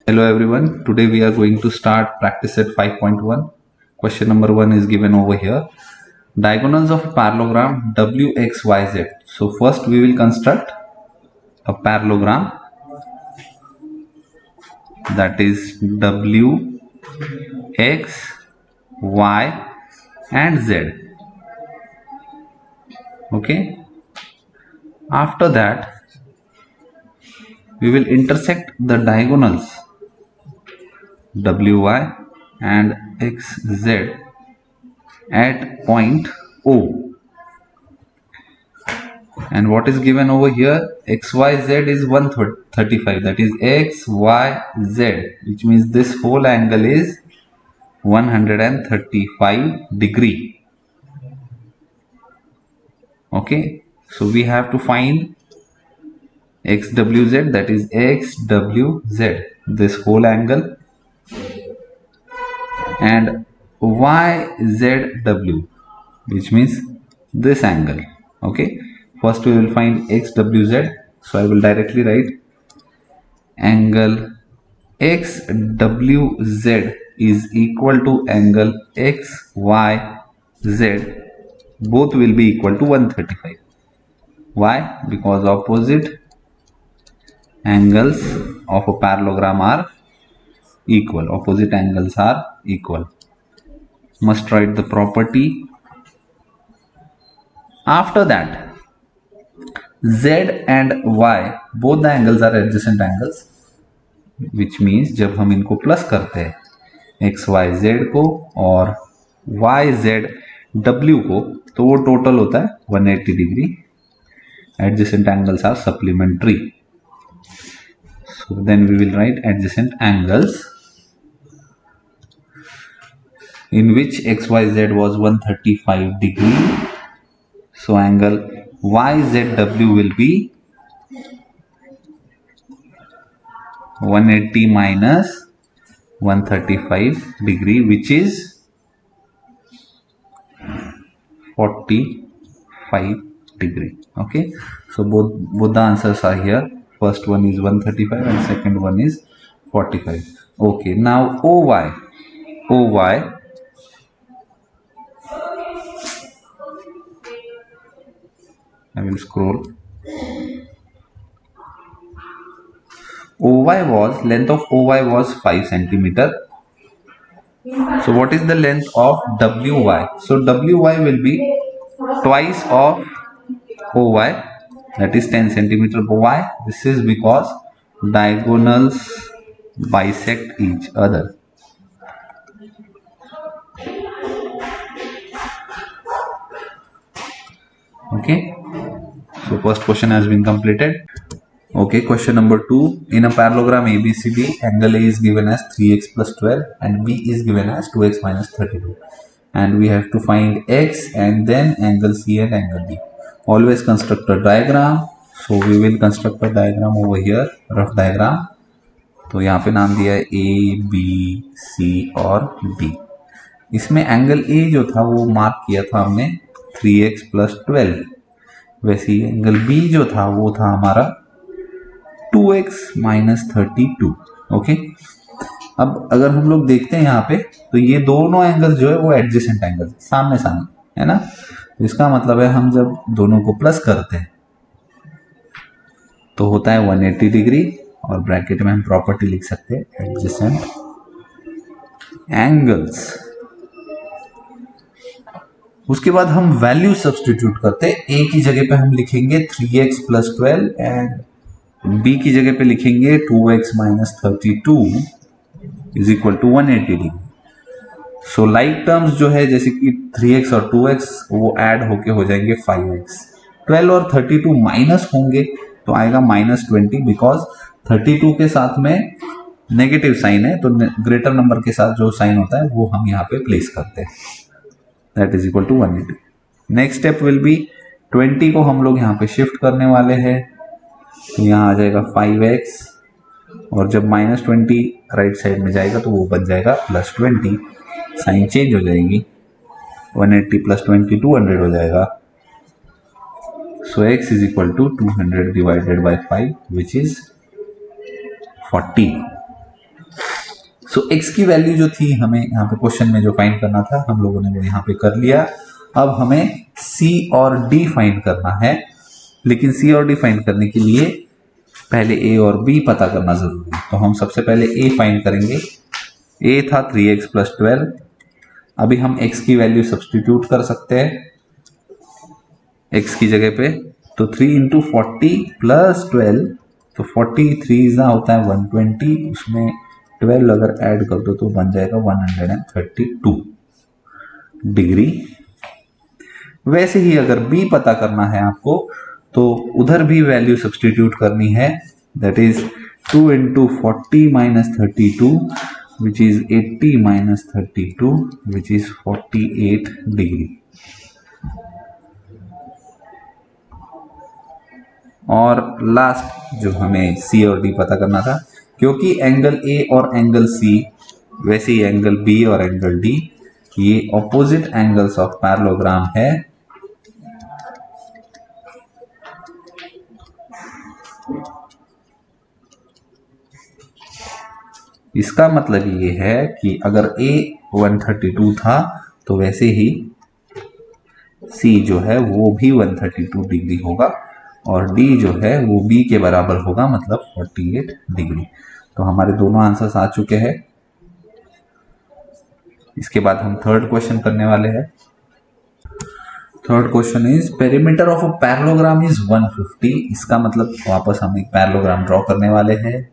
Hello everyone, today we are going to start practice set 5.1. Question number 1 is given over here. Diagonals of a parallelogram WXYZ. So first we will construct a parallelogram, that is W, X, Y and Z. Okay. After that we will intersect the diagonals WY and XZ at point O. And what is given over here? XYZ is 135, that is XYZ, which means this whole angle is 135 degree. Okay, so we have to find XWZ, that is XWZ, this whole angle, and YZW, which means this angle. Okay, first we will find XWZ, so I will directly write angle XWZ is equal to angle XYZ, both will be equal to 135. Why? Because opposite angles of a parallelogram are equal. Opposite angles are equal. Must write the property. After that, Z and Y, both the angles are adjacent angles, which means जब हम इनको plus करते हैं XYZ को और YZW को, तो वो टोटल होता है 180 degree. Adjacent angles are supplementary. So then we will write adjacent angles in which XYZ was 135 degree. So angle YZW will be 180 minus 135 degree, which is 45 degree. Okay, so both the answers are here. First one is 135 and second one is 45. Okay, now OY I will scroll. Length of OY was 5 centimeter. So what is the length of WY? So WY will be twice of OY, that is 10 centimeter. Why? This is because diagonals bisect each other. Okay, so first question has been completed. Okay, question number 2. In a parallelogram ABCD, angle A is given as 3x plus 12 and B is given as 2x minus 32. And we have to find x and then angle C and angle B. Always construct a diagram. So we will construct a diagram over here, rough diagram. तो यहाँ पे नाम दिया है A, B, C और D. इसमें angle A जो था वो मार्क किया था हमने 3x plus 12. वैसे ही एंगल B जो था वो था हमारा 2x minus 32. ओके, अब अगर हम लोग देखते हैं यहाँ पे, तो ये दोनों एंगल जो है वो एडजेसेंट एंगल, सामने सामने है ना. इसका मतलब है हम जब दोनों को प्लस करते हैं तो होता है 180 डिग्री, और ब्रैकेट में हम प्रॉपर्टी लिख सकते हैं एडजेसेंट एंगल्स. उसके बाद हम वैल्यू सब्स्टिट्यूट करते हैं. ए की जगह पे हम लिखेंगे 3x plus 12 एंड बी की जगह पे लिखेंगे 2x minus 32 is equal to 180 degree. So like terms जो है जैसे कि 3x और 2x वो ऐड होके हो जाएंगे 5x. 12 और 32 माइनस होंगे तो आएगा -20, बिकॉज 32 के साथ में नेगेटिव साइन है, तो ग्रेटर नंबर के साथ जो साइन होता है वो हम यहाँ पे प्लेस करते हैं. That is equal to 180. Next step will be 20 को हम लोग यहाँ पे शिफ्ट करने वाले हैं, तो यहाँ आ जाएगा 5x, और जब -20 राइट साइड में जाएगा तो वो बन जाएगा +20. साइन चेंज हो जाएगी, 180 + 20 200 हो जाएगा. So x is equal to 200 divided by 5, which is 40. So x की वैल्यू जो थी हमें यहाँ पे क्वेश्चन में जो फाइंड करना था हम लोगों ने वो यहाँ पे कर लिया। अब हमें c और d फाइंड करना है, लेकिन c और d फाइंड करने के लिए पहले a और b पता करना जरूरी है। तो हम सबसे पहले a फाइंड करेंगे। a था 3x प्लस 12। अभी हम x की वैल्यू सब्सटीट्यूट कर सकते हैं x की जगह पे, तो 3 इंटू 40 प्लस 12, तो 43 होता है 120, उसमें 12 अगर ऐड कर दो तो बन जाएगा 132 डिग्री। वैसे ही अगर b पता करना है आपको तो उधर भी वैल्यू सब्सटीट्यूट करनी है, that is 2 into 40 minus 32 which is 80 minus 32 which is 48 degree. और लास्ट जो हमें c और d पता करना था, क्योंकि एंगल a और एंगल c वैसे ही एंगल b और एंगल d ये ऑपोजिट एंगल्स ऑफ पैरेललोग्राम है, इसका मतलब ये है कि अगर a 132 था तो वैसे ही c जो है वो भी 132 डिग्री होगा और d जो है वो b के बराबर होगा, मतलब 48 डिग्री। तो हमारे दोनों आंसर्स आ चुके हैं। इसके बाद हम थर्ड क्वेश्चन करने वाले हैं। Third question is perimeter of a parallelogram is 150। इसका मतलब वापस हम एक पैरेललोग्राम ड्रॉ करने वाले हैं।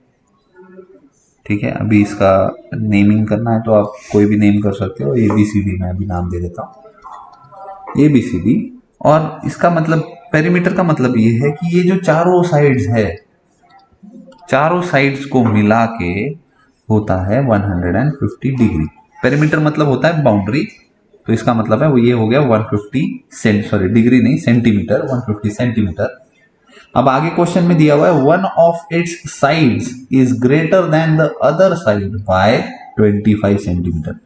ठीक है, अभी इसका नेमिंग करना है तो आप कोई भी नेम कर सकते हो। ABCD मैं अभी नाम दे देता हूँ ABCD। और इसका मतलब पेरीमीटर का मतलब ये है कि ये जो चारों साइड्स है, चारों साइड्स को मिला के होता है 150 डिग्री। पेरीमीटर मतलब होता है बाउंड्री, तो इसका मतलब है वो ये हो गया 150 डिग्री नहीं सेंटीमीटर, 150 सेंटीमीटर। अब आगे क्वेश्चन में दिया हुआ है one of its sides is greater than the other side by 25 centimetre.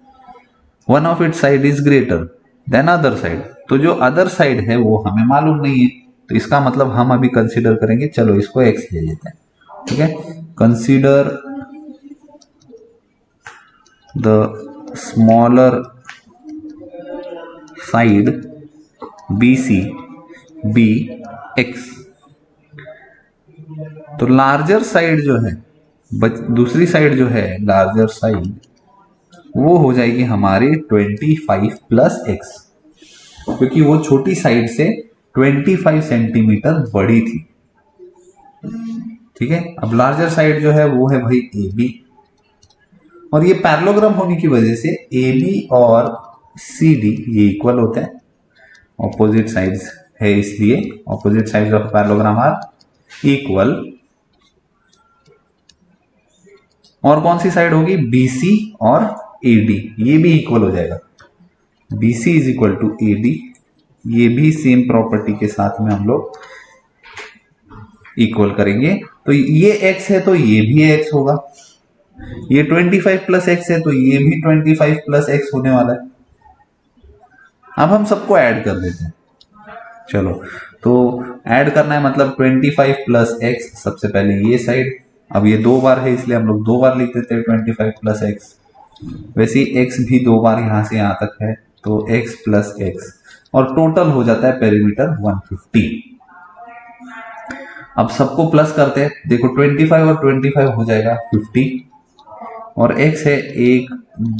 One of its side is greater than other side, तो जो अदर साइड है वो हमें मालूम नहीं है, तो इसका मतलब हम अभी कंसीडर करेंगे, चलो इसको x ले लेते हैं। ठीक है, consider the smaller side BC B x। तो लार्जर साइड जो है, दूसरी साइड जो है लार्जर साइड, वो हो जाएगी हमारी 25 प्लस x, क्योंकि वो छोटी साइड से 25 सेंटीमीटर बड़ी थी। ठीक है, अब लार्जर साइड जो है वो है भाई AB, और ये पैरेललोग्राम होने की वजह से AB और CD ये इक्वल होते हैं, ऑपोजिट साइड्स है इसलिए opposite sides of parallelogram are equal. और कौन सी साइड होगी, BC और AD, ये भी इक्वल हो जाएगा। BC is equal to AD, ये भी सेम प्रॉपर्टी के साथ में हम लोग इक्वल करेंगे। तो ये x है तो ये भी x होगा, ये 25 प्लस x है तो ये भी 25 प्लस x होने वाला है। अब हम सबको ऐड कर देते हैं। चलो, तो ऐड करना है मतलब 25 प्लस x, सबसे पहले ये साइड, अब ये दो बार है इसलिए हम लोग दो बार लिख देते हैं 25 प्लस x। वैसे ही x भी दो बार यहां से यहां तक है तो x प्लस x, और टोटल हो जाता है पेरीमीटर 150। अब सबको प्लस करते हैं, देखो 25 और 25 हो जाएगा 50, और x है 1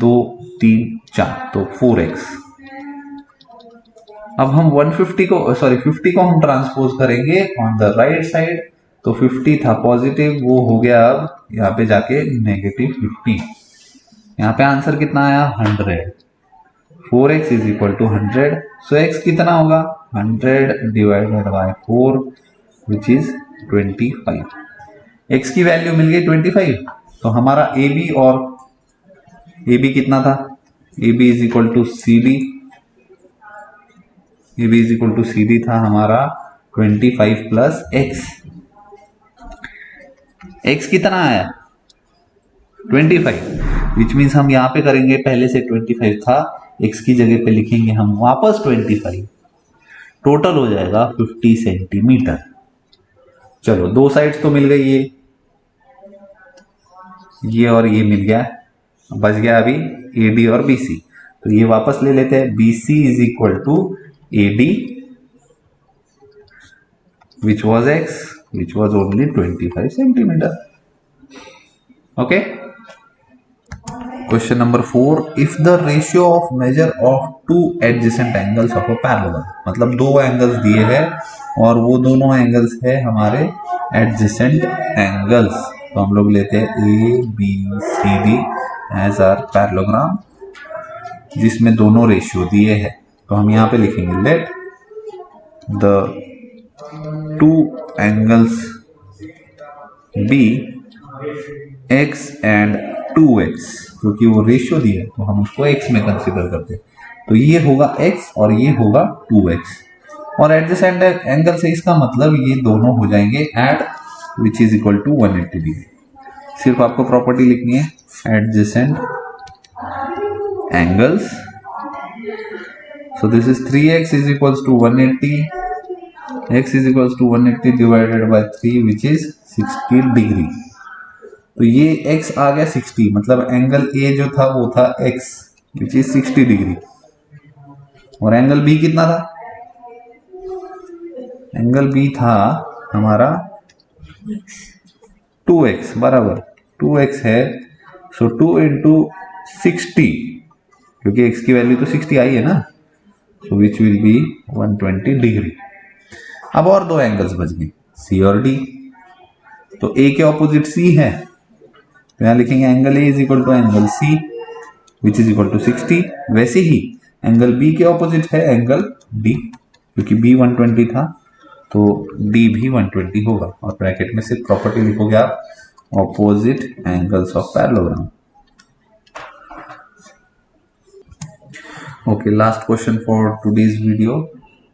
2 3 4 तो 4x। अब हम 150 को 50 को हम ट्रांसपोज करेंगे ऑन द राइट साइड, तो 50 था पॉजिटिव, वो हो गया अब यहाँ पे जाके नेगेटिव 50। यहाँ पे आंसर कितना आया 100। 4x is equal to 100, so x कितना होगा 100 divided by 4 which is 25। x की वैल्यू मिल गई 25, तो हमारा AB और AB कितना था, AB is equal to CD, AB is equal to CD था हमारा 25 प्लस x। x कितना आया 25, विच मीन्स हम यहां पे करेंगे, पहले से 25 था, x की जगह पे लिखेंगे हम वापस 25, टोटल हो जाएगा 50 सेंटीमीटर। चलो, दो साइड्स तो मिल गई, ये और ये मिल गया, बच गया अभी AD और BC, तो ये वापस ले लेते हैं। BC is equal to AD which was X, which was only 25 centimeter. Okay. Question number 4, if the ratio of measure of two adjacent angles of a parallelogram, मतलब दो एंगल्स दिए हैं और वो दोनों एंगल्स है हमारे एडजेसेंट एंगल्स, तो हम लोग लेते हैं ABCD एज आर पैरेललोग्राम जिसमें दोनों रेशियो दिए हैं। तो हम यहाँ पे लिखेंगे let the two angles be x and 2x, क्योंकि वो रेशियो दिया है तो हम उसको x में कंसीडर करते हैं, तो ये होगा x और ये होगा 2x, और एडजेसेंट एंगल से इसका मतलब ये दोनों हो जाएंगे at which is equal to 180 degree. सिर्फ आपको प्रॉपर्टी लिखनी है adjacent angles, so this is 3x is equals to 180, x is equals to 180 divided by 3 which is 60 degree. तो ये x आ गया 60, मतलब एंगल A जो था वो था x which is 60 डिग्री, और एंगल B कितना था? एंगल B था हमारा 2x बराबर 2x है, सो 2 इंटू 60, क्योंकि x की वैल्यू तो 60 आई है ना, सो विच विल बी 120 डिग्री। अब और दो एंगल्स बच गए C और D, तो A के ऑपोजिट C है, तो यहां लिखेंगे angle A is equal to angle C which is equal to 60। वैसे ही एंगल B के ऑपोजिट है एंगल D, क्योंकि B 120 था तो D भी 120 होगा, और ब्रैकेट में सिर्फ प्रॉपर्टी लिखोगे आप opposite angles of parallelogram. Okay, last question for today's video.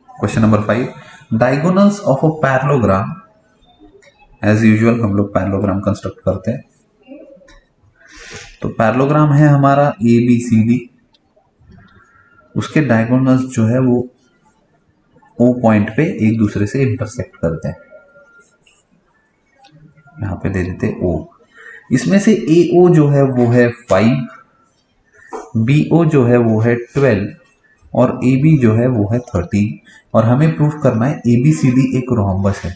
Question number 5. Diagonals of a parallelogram. As usual हम लोग पैरेललोग्राम कंस्ट्रक्ट करते हैं, तो पैरेललोग्राम है हमारा ABCD, उसके डायगोनल्स जो है वो O पॉइंट पे एक दूसरे से इंटरसेक्ट करते हैं, यहाँ पे दे देते O। इसमें से AO जो है वो है 5, BO जो है वो है 12 और AB जो है वो है 13, और हमें प्रूफ करना है ABCD एक रोम्बस है।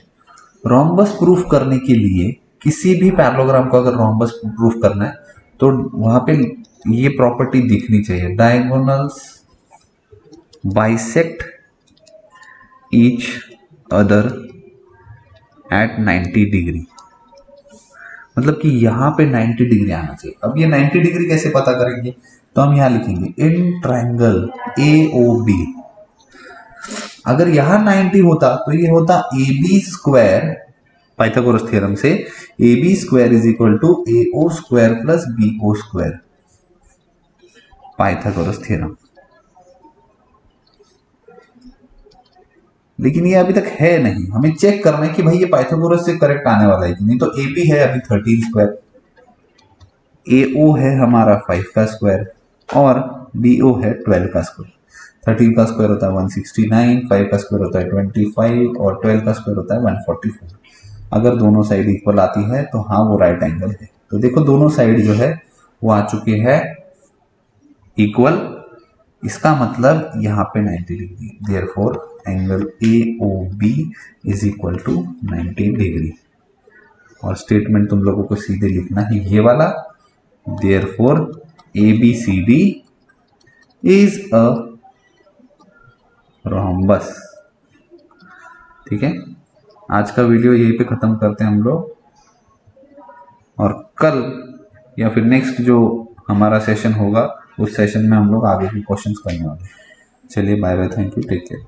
रोम्बस प्रूफ करने के लिए किसी भी पैरेललोग्राम को अगर रोम्बस प्रूफ करना है तो वहां पे ये प्रॉपर्टी दिखनी चाहिए, diagonals bisect each other at 90 degree, मतलब कि यहाँ पे 90 डिग्री आना चाहिए। अब ये 90 डिग्री कैसे पता करेंगे, तो हम यहां लिखेंगे इन ट्रायंगल AOB, अगर यहां 90 होता तो ये होता AB स्क्वायर, पाइथागोरस थ्योरम से AB square is equal to AO square plus BO square, Pythagoras theorem. लेकिन ये अभी तक है नहीं, हमें चेक करना है कि भाई ये पाइथागोरस से करेक्ट आने वाला है कि नहीं। तो AB है अभी 13 स्क्वायर, AO है हमारा 5 का स्क्वायर और BO है 12 का स्क्वायर। 13 का स्क्वायर होता है 169, 5 का स्क्वायर होता है 25 और 12 का स्क्वायर होता है 144। अगर दोनों साइड इक्वल आती है तो हाँ वो राइट एंगल है। तो देखो दोनों साइड जो है वो आ चुके हैं इक्वल, इसका मतलब यहाँ पे 90 degree, therefore angle AOB is equal to 90 degree. और स्टेटमेंट तुम लोगों को सीधे लिखना है ये वाला, therefore ABCD is a rhombus. ठीक है, आज का वीडियो यहीं पे खत्म करते हैं हम लोग, और कल या फिर नेक्स्ट जो हमारा सेशन होगा उस सेशन में हम लोग आगे के क्वेश्चंस करने वाले हैं। चलिए bye bye, thank you, take care.